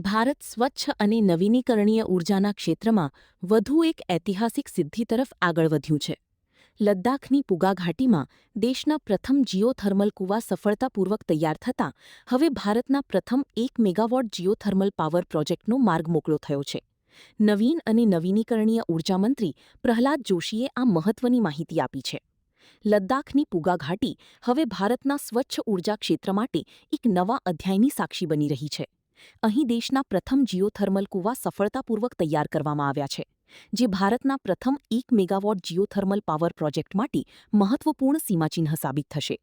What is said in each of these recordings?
ભારત સ્વચ્છ અને નવીનીકરણીય ઉર્જાના ક્ષેત્રમાં વધુ એક ઐતિહાસિક સિદ્ધિ તરફ આગળ વધ્યું છે. લદ્દાખની પુગા ઘાટીમાં દેશના પ્રથમ જીઓથર્મલ કૂવા સફળતાપૂર્વક તૈયાર થતાં હવે ભારતના પ્રથમ 1 મેગાવોટ જીઓથર્મલ પાવર પ્રોજેક્ટનો માર્ગ મોકળો થયો છે. નવીન અને નવીનીકરણીય ઉર્જામંત્રી પ્રહલાદ જોશીએ આ મહત્વની માહિતી આપી છે. લદ્દાખની પુગા ઘાટી હવે ભારતના સ્વચ્છ ઉર્જા ક્ષેત્ર માટે એક નવા અધ્યાયની સાક્ષી બની રહી છે. અહીં દેશના પ્રથમ જીઓથર્મલ કૂવા સફળતાપૂર્વક તૈયાર કરવામાં આવ્યા છે, જે ભારતના પ્રથમ 1 મેગાવોટ જીઓથર્મલ પાવર પ્રોજેક્ટ માટે મહત્વપૂર્ણ સીમાચિહ્ન સાબિત થશે.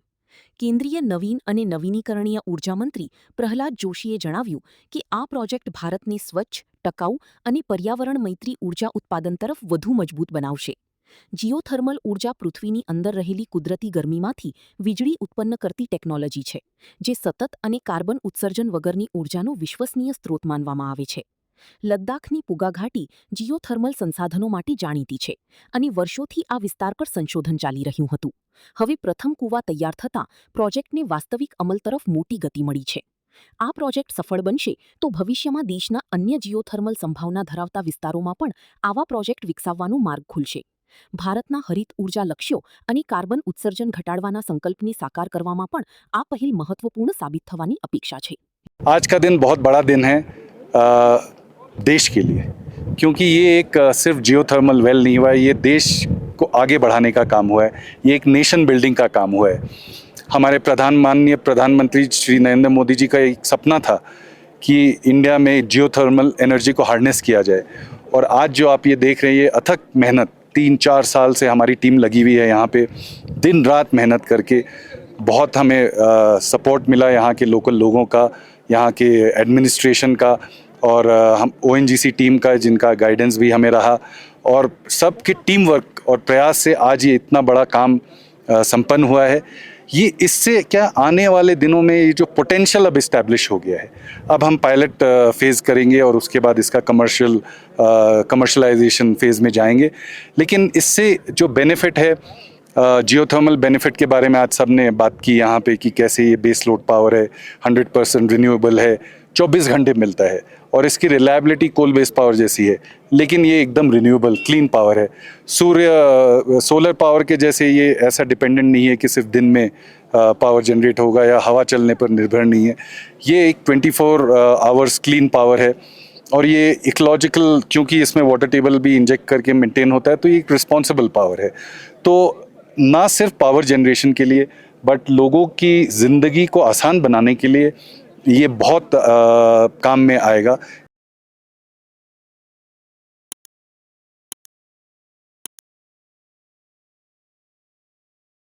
કેન્દ્રીય નવીન અને નવીનીકરણીય ઉર્જામંત્રી પ્રહલાદ જોશીએ જણાવ્યું કે આ પ્રોજેક્ટ ભારતને સ્વચ્છ, ટકાઉ અને પર્યાવરણ મૈત્રી ઉર્જા ઉત્પાદન તરફ વધુ મજબૂત બનાવશે. જીઓથર્મલ ઉર્જા પૃથ્વીની અંદર રહેલી કુદરતી ગરમીમાંથી વીજળી ઉત્પન્ન કરતી ટેકનોલોજી છે, જે સતત અને કાર્બન ઉત્સર્જન વગરની ઉર્જાનો વિશ્વસનીય સ્ત્રોત માનવામાં આવે છે. લદ્દાખની પુગા ઘાટી જીઓથર્મલ સંસાધનો માટે જાણીતી છે અને વર્ષોથી આ વિસ્તાર પર સંશોધન ચાલી રહ્યું હતું. હવે પ્રથમ કૂવા તૈયાર થતાં પ્રોજેક્ટને વાસ્તવિક અમલ તરફ મોટી ગતિ મળી છે. આ પ્રોજેક્ટ સફળ બનશે તો ભવિષ્યમાં દેશના અન્ય જીઓથર્મલ સંભાવના ધરાવતા વિસ્તારોમાં પણ આવા પ્રોજેક્ટ વિકસાવવાનો માર્ગ ખુલશે. ભારતના હરિત ઉર્જા લક્ષ્યો અને કાર્બન ઉત્સર્જન ઘટાડવાના સંકલ્પને સાકાર કરવામાં પણ આ પહેલ મહત્વપૂर्ण સાબિત થવાની અપેક્ષા છે. आज का दिन बहुत बड़ा दिन है देश के लिए, क्योंकि ये एक सिर्फ जियोथर्मल वेल नहीं हुआ है, ये देश को आगे बढ़ाने का काम हुआ है, ये एक नेशन बिल्डिंग का काम हुआ है. हमारे माननीय प्रधानमंत्री श्री नरेंद्र मोदी जी का एक सपना था कि इंडिया में जियोथर्मल एनर्जी को हार्नेस किया जाए, और आज जो आप ये देख रहे हैं, ये अथक मेहनत 3-4 साल से हमारी टीम लगी हुई है यहाँ पे, दिन रात मेहनत करके. बहुत हमें सपोर्ट मिला यहाँ के लोकल लोगों का, यहाँ के एडमिनिस्ट्रेशन का, और हम ONGC टीम का, जिनका गाइडेंस भी हमें रहा, और सबके टीम वर्क और प्रयास से आज ये इतना बड़ा काम संपन्न हुआ है. ये इससे क्या आने वाले दिनों में ये जो पोटेंशियल अब इस्टेब्लिश हो गया है, अब हम पायलट फेज़ करेंगे और उसके बाद इसका कमर्शलाइजेशन फेज़ में जाएंगे. लेकिन इससे जो बेनिफिट है, जियोथर्मल बेनिफिट के बारे में आज सब ने बात की यहाँ पे कि कैसे ये बेस लोड पावर है, 100% रिन्यूएबल है, 24 घंटे मिलता है, और इसकी रिलायबिलिटी कोल बेस्ड पावर जैसी है, लेकिन ये एकदम रिन्यूएबल क्लीन पावर है. सोलर पावर के जैसे ये ऐसा डिपेंडेंट नहीं है कि सिर्फ दिन में पावर जनरेट होगा या हवा चलने पर निर्भर नहीं है. ये एक 24 आवर्स क्लीन पावर है, और ये इकोलॉजिकल, क्योंकि इसमें वाटर टेबल भी इंजेक्ट करके मेंटेन होता है, तो ये एक रिस्पॉन्सिबल पावर है. तो ना सिर्फ पावर जनरेशन के लिए, बट लोगों की ज़िंदगी को आसान बनाने के लिए ये बहुत काम में आएगा.